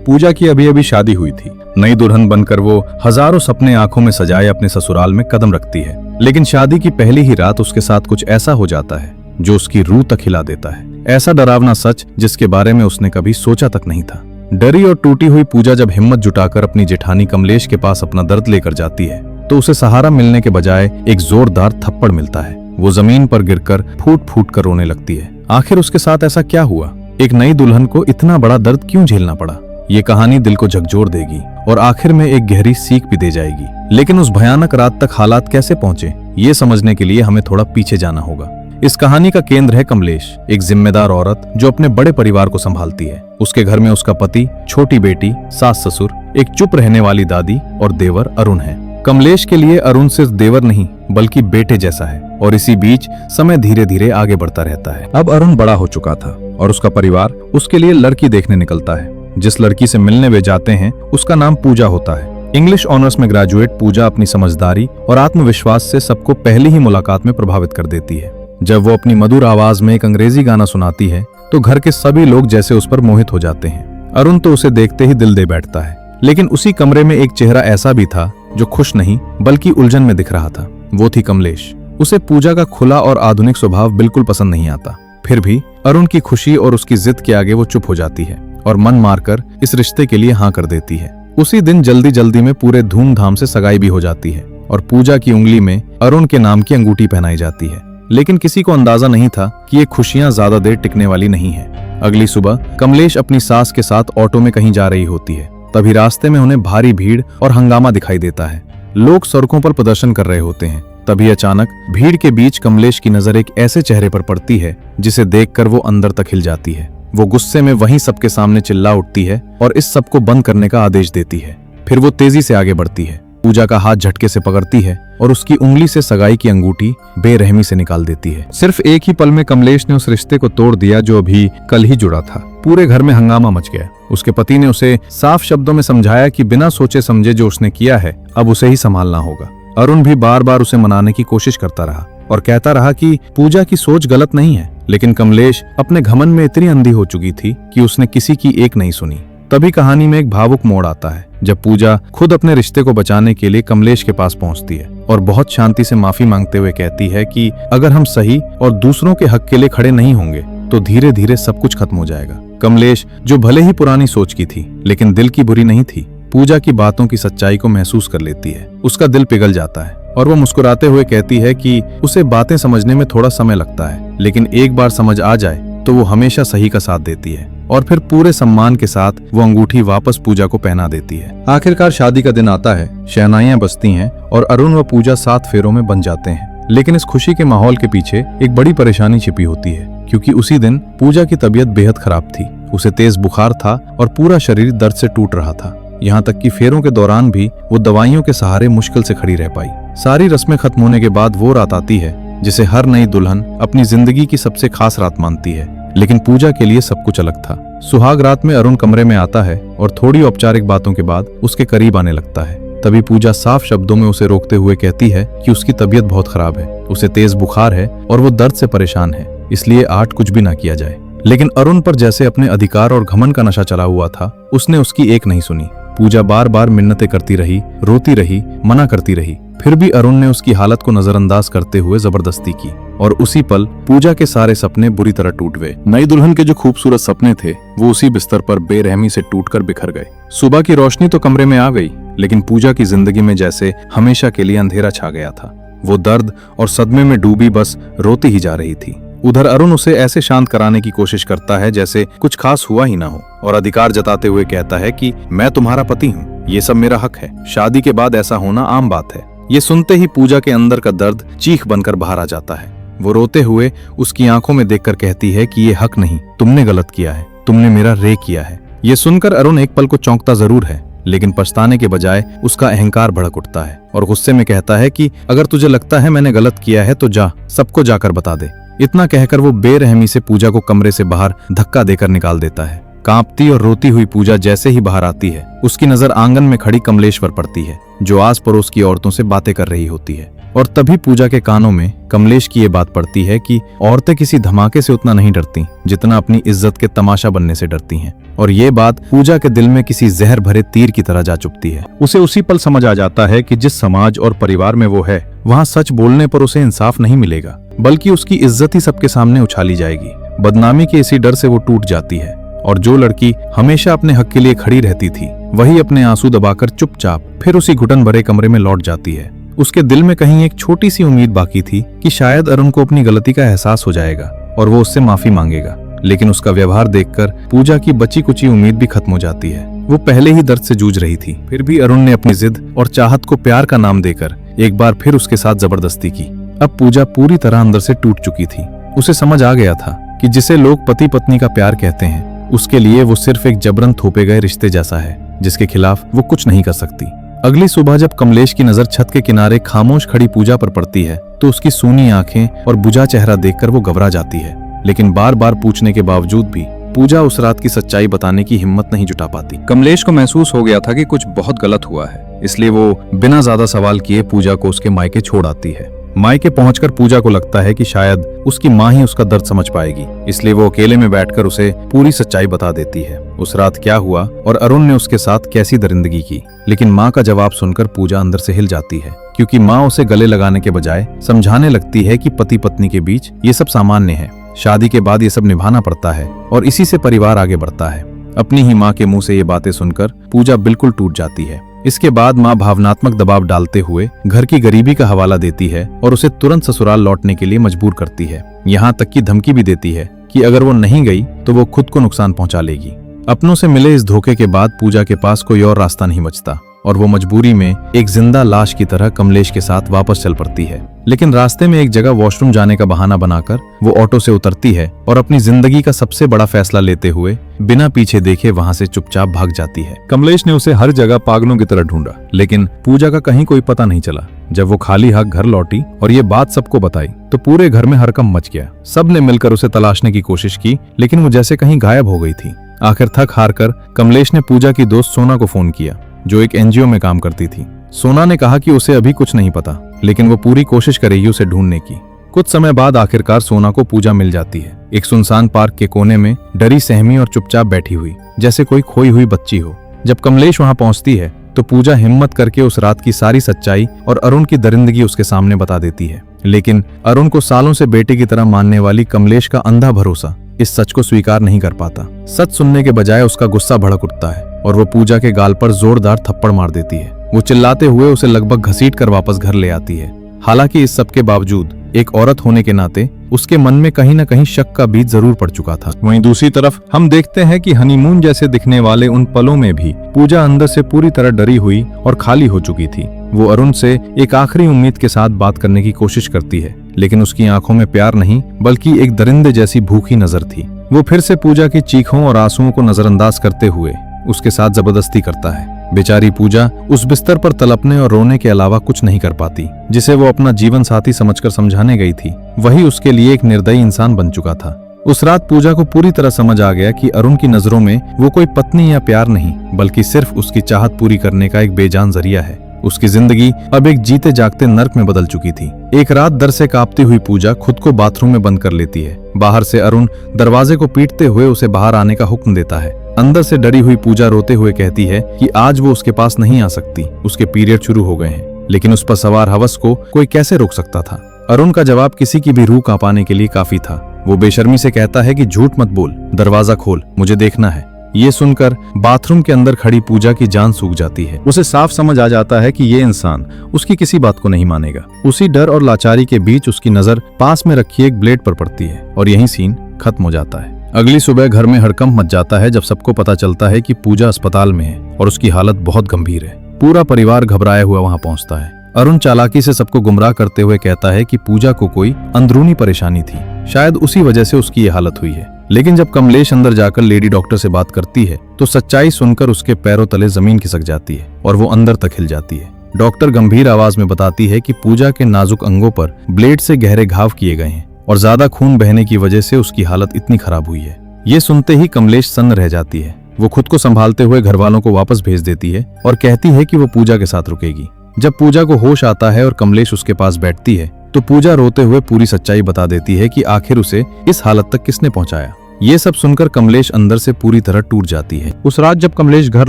पूजा की अभी अभी शादी हुई थी। नई दुल्हन बनकर वो हजारों सपने आंखों में सजाए अपने ससुराल में कदम रखती है, लेकिन शादी की पहली ही रात उसके साथ कुछ ऐसा हो जाता है जो उसकी रूह तक हिला देता है। ऐसा डरावना सच जिसके बारे में उसने कभी सोचा तक नहीं था। डरी और टूटी हुई पूजा जब हिम्मत जुटाकर अपनी जेठानी कमलेश के पास अपना दर्द लेकर जाती है तो उसे सहारा मिलने के बजाय एक जोरदार थप्पड़ मिलता है। वो जमीन पर गिरकर फूट फूट कर रोने लगती है। आखिर उसके साथ ऐसा क्या हुआ? एक नई दुल्हन को इतना बड़ा दर्द क्यों झेलना पड़ा? ये कहानी दिल को झकझोर देगी और आखिर में एक गहरी सीख भी दे जाएगी। लेकिन उस भयानक रात तक हालात कैसे पहुंचे, ये समझने के लिए हमें थोड़ा पीछे जाना होगा। इस कहानी का केंद्र है कमलेश, एक जिम्मेदार औरत जो अपने बड़े परिवार को संभालती है। उसके घर में उसका पति, छोटी बेटी, सास ससुर, एक चुप रहने वाली दादी और देवर अरुण है। कमलेश के लिए अरुण सिर्फ देवर नहीं बल्कि बेटे जैसा है और इसी बीच समय धीरे धीरे आगे बढ़ता रहता है। अब अरुण बड़ा हो चुका था और उसका परिवार उसके लिए लड़की देखने निकलता है। जिस लड़की से मिलने वे जाते हैं उसका नाम पूजा होता है। इंग्लिश ऑनर्स में ग्रेजुएट पूजा अपनी समझदारी और आत्मविश्वास से सबको पहली ही मुलाकात में प्रभावित कर देती है। जब वो अपनी मधुर आवाज में एक अंग्रेजी गाना सुनाती है तो घर के सभी लोग जैसे उस पर मोहित हो जाते हैं। अरुण तो उसे देखते ही दिल दे बैठता है, लेकिन उसी कमरे में एक चेहरा ऐसा भी था जो खुश नहीं बल्कि उलझन में दिख रहा था। वो थी कमलेश। उसे पूजा का खुला और आधुनिक स्वभाव बिल्कुल पसंद नहीं आता। फिर भी अरुण की खुशी और उसकी जिद के आगे वो चुप हो जाती है और मन मारकर इस रिश्ते के लिए हाँ कर देती है। उसी दिन जल्दी जल्दी में पूरे धूमधाम से सगाई भी हो जाती है और पूजा की उंगली में अरुण के नाम की अंगूठी पहनाई जाती है। लेकिन किसी को अंदाजा नहीं था कि ये खुशियां ज्यादा देर टिकने वाली नहीं है। अगली सुबह कमलेश अपनी सास के साथ ऑटो में कहीं जा रही होती है। तभी रास्ते में उन्हें भारी भीड़ और हंगामा दिखाई देता है। लोग सड़कों पर प्रदर्शन कर रहे होते हैं। तभी अचानक भीड़ के बीच कमलेश की नजर एक ऐसे चेहरे पर पड़ती है जिसे देखकर वो अंदर तक हिल जाती है। वो गुस्से में वहीं सबके सामने चिल्ला उठती है और इस सब को बंद करने का आदेश देती है। फिर वो तेजी से आगे बढ़ती है, पूजा का हाथ झटके से पकड़ती है और उसकी उंगली से सगाई की अंगूठी बेरहमी से निकाल देती है। सिर्फ एक ही पल में कमलेश ने उस रिश्ते को तोड़ दिया जो अभी कल ही जुड़ा था। पूरे घर में हंगामा मच गया। उसके पति ने उसे साफ शब्दों में समझाया कि बिना सोचे समझे जो उसने किया है अब उसे ही संभालना होगा। अरुण भी बार बार उसे मनाने की कोशिश करता रहा और कहता रहा कि पूजा की सोच गलत नहीं है, लेकिन कमलेश अपने घमंड में इतनी अंधी हो चुकी थी कि उसने किसी की एक नहीं सुनी। तभी कहानी में एक भावुक मोड़ आता है जब पूजा खुद अपने रिश्ते को बचाने के लिए कमलेश के पास पहुंचती है और बहुत शांति से माफी मांगते हुए कहती है कि अगर हम सही और दूसरों के हक के लिए खड़े नहीं होंगे तो धीरे धीरे सब कुछ खत्म हो जाएगा। कमलेश, जो भले ही पुरानी सोच की थी लेकिन दिल की बुरी नहीं थी, पूजा की बातों की सच्चाई को महसूस कर लेती है। उसका दिल पिघल जाता है और वो मुस्कुराते हुए कहती है कि उसे बातें समझने में थोड़ा समय लगता है, लेकिन एक बार समझ आ जाए तो वो हमेशा सही का साथ देती है। और फिर पूरे सम्मान के साथ वो अंगूठी वापस पूजा को पहना देती है। आखिरकार शादी का दिन आता है, शहनाइयां बजती हैं और अरुण व पूजा 7 फेरों में बन जाते हैं। लेकिन इस खुशी के माहौल के पीछे एक बड़ी परेशानी छिपी होती है, क्योंकि उसी दिन पूजा की तबीयत बेहद खराब थी। उसे तेज बुखार था और पूरा शरीर दर्द से टूट रहा था। यहाँ तक कि फेरों के दौरान भी वो दवाइयों के सहारे मुश्किल से खड़ी रह पाई। सारी रस्में खत्म होने के बाद वो रात आती है जिसे हर नई दुल्हन अपनी जिंदगी की सबसे खास रात मानती है, लेकिन पूजा के लिए सब कुछ अलग था। सुहाग रात में अरुण कमरे में आता है और थोड़ी औपचारिक बातों के बाद उसके करीब आने लगता है। तभी पूजा साफ शब्दों में उसे रोकते हुए कहती है कि उसकी तबीयत बहुत खराब है, उसे तेज बुखार है और वो दर्द से परेशान है, इसलिए आज कुछ भी ना किया जाए। लेकिन अरुण पर जैसे अपने अधिकार और घमंड का नशा चला हुआ था, उसने उसकी एक नहीं सुनी। पूजा बार बार मिन्नतें करती रही, रोती रही, मना करती रही, फिर भी अरुण ने उसकी हालत को नजरअंदाज करते हुए जबरदस्ती की और उसी पल पूजा के सारे सपने बुरी तरह टूट गए। नई दुल्हन के जो खूबसूरत सपने थे वो उसी बिस्तर पर बेरहमी से टूटकर बिखर गए। सुबह की रोशनी तो कमरे में आ गई, लेकिन पूजा की जिंदगी में जैसे हमेशा के लिए अंधेरा छा गया था। वो दर्द और सदमे में डूबी बस रोती ही जा रही थी। उधर अरुण उसे ऐसे शांत कराने की कोशिश करता है जैसे कुछ खास हुआ ही ना हो और अधिकार जताते हुए कहता है कि मैं तुम्हारा पति हूँ, ये सब मेरा हक है, शादी के बाद ऐसा होना आम बात है। ये सुनते ही पूजा के अंदर का दर्द चीख बनकर बाहर आ जाता है। वो रोते हुए उसकी आंखों में देखकर कहती है कि ये हक नहीं, तुमने गलत किया है, तुमने मेरा रे किया है। ये सुनकर अरुण एक पल को चौंकता जरूर है, लेकिन पछताने के बजाय उसका अहंकार भड़क उठता है और गुस्से में कहता है कि अगर तुझे लगता है मैंने गलत किया है तो जा, सबको जाकर बता दे। इतना कहकर वो बेरहमी से पूजा को कमरे से बाहर धक्का देकर निकाल देता है। कांपती और रोती हुई पूजा जैसे ही बाहर आती है, उसकी नजर आंगन में खड़ी कमलेश पर पड़ती है, जो आस पड़ोस की औरतों से बातें कर रही होती है। और तभी पूजा के कानों में कमलेश की ये बात पड़ती है कि औरतें किसी धमाके से उतना नहीं डरती जितना अपनी इज्जत के तमाशा बनने से डरती हैं। और ये बात पूजा के दिल में किसी जहर भरे तीर की तरह जा चुभती है। उसे उसी पल समझ आ जाता है कि जिस समाज और परिवार में वो है, वहाँ सच बोलने पर उसे इंसाफ नहीं मिलेगा, बल्कि उसकी इज्जत ही सबके सामने उछाली जाएगी। बदनामी के इसी डर से वो टूट जाती है और जो लड़की हमेशा अपने हक के लिए खड़ी रहती थी, वही अपने आंसू दबाकर चुपचाप फिर उसी घुटन भरे कमरे में लौट जाती है। उसके दिल में कहीं एक छोटी सी उम्मीद बाकी थी कि शायद अरुण को अपनी गलती का एहसास हो जाएगा और वो उससे माफी मांगेगा, लेकिन उसका व्यवहार देखकर पूजा की बची कुची उम्मीद भी खत्म हो जाती है। वो पहले ही दर्द से जूझ रही थी, फिर भी अरुण ने अपनी जिद और चाहत को प्यार का नाम देकर एक बार फिर उसके साथ जबरदस्ती की। अब पूजा पूरी तरह अंदर से टूट चुकी थी। उसे समझ आ गया था कि जिसे लोग पति पत्नी का प्यार कहते हैं, उसके लिए वो सिर्फ एक जबरन थोपे गए रिश्ते जैसा है, जिसके खिलाफ वो कुछ नहीं कर सकती। अगली सुबह जब कमलेश की नजर छत के किनारे खामोश खड़ी पूजा पर पड़ती है, तो उसकी सूनी आंखें और बुझा चेहरा देखकर वो घबरा जाती है। लेकिन बार बार पूछने के बावजूद भी पूजा उस रात की सच्चाई बताने की हिम्मत नहीं जुटा पाती। कमलेश को महसूस हो गया था कि कुछ बहुत गलत हुआ है, इसलिए वो बिना ज्यादा सवाल किए पूजा को उसके मायके छोड़ आती है। मायके पहुंचकर पूजा को लगता है कि शायद उसकी माँ ही उसका दर्द समझ पाएगी, इसलिए वो अकेले में बैठकर उसे पूरी सच्चाई बता देती है। उस रात क्या हुआ और अरुण ने उसके साथ कैसी दरिंदगी की। लेकिन माँ का जवाब सुनकर पूजा अंदर से हिल जाती है, क्योंकि माँ उसे गले लगाने के बजाय समझाने लगती है कि पति पत्नी के बीच ये सब सामान्य है, शादी के बाद ये सब निभाना पड़ता है और इसी से परिवार आगे बढ़ता है। अपनी ही माँ के मुंह से ये बातें सुनकर पूजा बिल्कुल टूट जाती है। इसके बाद माँ भावनात्मक दबाव डालते हुए घर की गरीबी का हवाला देती है और उसे तुरंत ससुराल लौटने के लिए मजबूर करती है। यहाँ तक की धमकी भी देती है कि अगर वो नहीं गई तो वो खुद को नुकसान पहुंचा लेगी। अपनों से मिले इस धोखे के बाद पूजा के पास कोई और रास्ता नहीं बचता और वो मजबूरी में एक जिंदा लाश की तरह कमलेश के साथ वापस चल पड़ती है। लेकिन रास्ते में एक जगह वॉशरूम जाने का बहाना बनाकर वो ऑटो से उतरती है और अपनी जिंदगी का सबसे बड़ा फैसला लेते हुए बिना पीछे देखे वहां से चुपचाप भाग जाती है। कमलेश ने उसे हर जगह पागलों की तरह ढूंढा, लेकिन पूजा का कहीं कोई पता नहीं चला। जब वो खाली हाथ घर लौटी और ये बात सबको बताई तो पूरे घर में हड़कंप मच गया। सबने मिलकर उसे तलाशने की कोशिश की, लेकिन वो जैसे कहीं गायब हो गई थी। आखिर थक हार कर कमलेश ने पूजा की दोस्त सोना को फोन किया, जो एक एनजीओ में काम करती थी। सोना ने कहा कि उसे अभी कुछ नहीं पता, लेकिन वो पूरी कोशिश करेगी उसे ढूंढने की। कुछ समय बाद आखिरकार सोना को पूजा मिल जाती है, एक सुनसान पार्क के कोने में डरी सहमी और चुपचाप बैठी हुई, जैसे कोई खोई हुई बच्ची हो। जब कमलेश वहां पहुंचती है तो पूजा हिम्मत करके उस रात की सारी सच्चाई और अरुण की दरिंदगी उसके सामने बता देती है। लेकिन अरुण को सालों से बेटे की तरह मानने वाली कमलेश का अंधा भरोसा इस सच को स्वीकार नहीं कर पाता। सच सुनने के बजाय उसका गुस्सा भड़क उठता है और वो पूजा के गाल पर जोरदार थप्पड़ मार देती है। वो चिल्लाते हुए उसे लगभग घसीट कर वापस घर ले आती है। हालांकि इस सब के बावजूद एक औरत होने के नाते उसके मन में कहीं न कहीं शक का बीज जरूर पड़ चुका था। वहीं दूसरी तरफ हम देखते हैं कि हनीमून जैसे दिखने वाले उन पलों में भी पूजा अंदर से पूरी तरह डरी हुई और खाली हो चुकी थी। वो अरुण से एक आखिरी उम्मीद के साथ बात करने की कोशिश करती है, लेकिन उसकी आंखों में प्यार नहीं बल्कि एक दरिंदे जैसी भूखी नजर थी। वो फिर से पूजा की चीखों और आंसुओं को नजरअंदाज करते हुए उसके साथ जबरदस्ती करता है। बेचारी पूजा उस बिस्तर पर तड़पने और रोने के अलावा कुछ नहीं कर पाती। जिसे वो अपना जीवन साथी समझकर समझाने गई थी, वही उसके लिए एक निर्दयी इंसान बन चुका था। उस रात पूजा को पूरी तरह समझ आ गया कि अरुण की नजरों में वो कोई पत्नी या प्यार नहीं, बल्कि सिर्फ उसकी चाहत पूरी करने का एक बेजान जरिया है। उसकी जिंदगी अब एक जीते जागते नर्क में बदल चुकी थी। एक रात डर से कांपती हुई पूजा खुद को बाथरूम में बंद कर लेती है। बाहर से अरुण दरवाजे को पीटते हुए उसे बाहर आने का हुक्म देता है। अंदर से डरी हुई पूजा रोते हुए कहती है कि आज वो उसके पास नहीं आ सकती, उसके पीरियड शुरू हो गए हैं। लेकिन उस पर सवार हवस को कोई कैसे रोक सकता था। अरुण का जवाब किसी की भी रूह कांपाने के लिए काफी था। वो बेशर्मी से कहता है कि झूठ मत बोल, दरवाजा खोल, मुझे देखना है। ये सुनकर बाथरूम के अंदर खड़ी पूजा की जान सूख जाती है। उसे साफ समझ आ जाता है कि ये इंसान उसकी किसी बात को नहीं मानेगा। उसी डर और लाचारी के बीच उसकी नजर पास में रखी एक ब्लेड पर पड़ती है और यही सीन खत्म हो जाता है। अगली सुबह घर में हड़कंप मच जाता है जब सबको पता चलता है कि पूजा अस्पताल में है और उसकी हालत बहुत गंभीर है। पूरा परिवार घबराया हुआ वहां पहुंचता है। अरुण चालाकी से सबको गुमराह करते हुए कहता है कि पूजा को कोई अंदरूनी परेशानी थी, शायद उसी वजह से उसकी ये हालत हुई है। लेकिन जब कमलेश अंदर जाकर लेडी डॉक्टर से बात करती है तो सच्चाई सुनकर उसके पैरों तले जमीन खिसक जाती है और वो अंदर तक हिल जाती है। डॉक्टर गंभीर आवाज में बताती है कि पूजा के नाजुक अंगों पर ब्लेड से गहरे घाव किए गए हैं और ज्यादा खून बहने की वजह से उसकी हालत इतनी खराब हुई है। ये सुनते ही कमलेश सन्न रह जाती है। वो खुद को संभालते हुए घर वालों को वापस भेज देती है और कहती है कि वो पूजा के साथ रुकेगी। जब पूजा को होश आता है और कमलेश उसके पास बैठती है तो पूजा रोते हुए पूरी सच्चाई बता देती है कि आखिर उसे इस हालत तक किसने पहुंचाया। ये सब सुनकर कमलेश अंदर से पूरी तरह टूट जाती है। उस रात जब कमलेश घर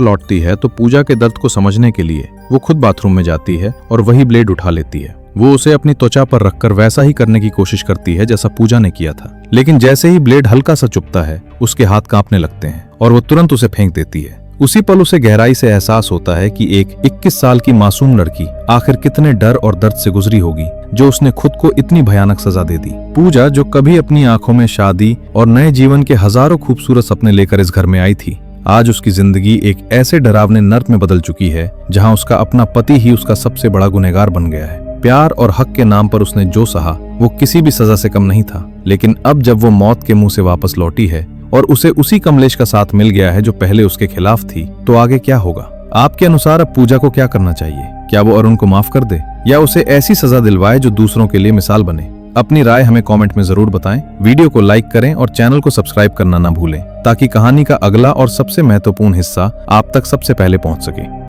लौटती है तो पूजा के दर्द को समझने के लिए वो खुद बाथरूम में जाती है और वही ब्लेड उठा लेती है। वो उसे अपनी त्वचा पर रखकर वैसा ही करने की कोशिश करती है जैसा पूजा ने किया था, लेकिन जैसे ही ब्लेड हल्का सा चुभता है उसके हाथ कांपने लगते हैं और वो तुरंत उसे फेंक देती है। उसी पल उसे गहराई से एहसास होता है कि एक 21 साल की मासूम लड़की आखिर कितने डर और दर्द से गुजरी होगी जो उसने खुद को इतनी भयानक सजा दे दी। पूजा, जो कभी अपनी आंखों में शादी और नए जीवन के हजारों खूबसूरत सपने लेकर इस घर में आई थी, आज उसकी जिंदगी एक ऐसे डरावने नर्क में बदल चुकी है जहां उसका अपना पति ही उसका सबसे बड़ा गुनहगार बन गया है। प्यार और हक के नाम पर उसने जो सहा वो किसी भी सजा से कम नहीं था, लेकिन अब जब वो मौत के मुंह से वापस लौटी है और उसे उसी कमलेश का साथ मिल गया है जो पहले उसके खिलाफ थी, तो आगे क्या होगा? आपके अनुसार अब पूजा को क्या करना चाहिए? क्या वो अरुण को माफ कर दे या उसे ऐसी सजा दिलवाए जो दूसरों के लिए मिसाल बने? अपनी राय हमें कमेंट में जरूर बताएं। वीडियो को लाइक करें और चैनल को सब्सक्राइब करना ना भूलें ताकि कहानी का अगला और सबसे महत्वपूर्ण हिस्सा आप तक सबसे पहले पहुंच सके।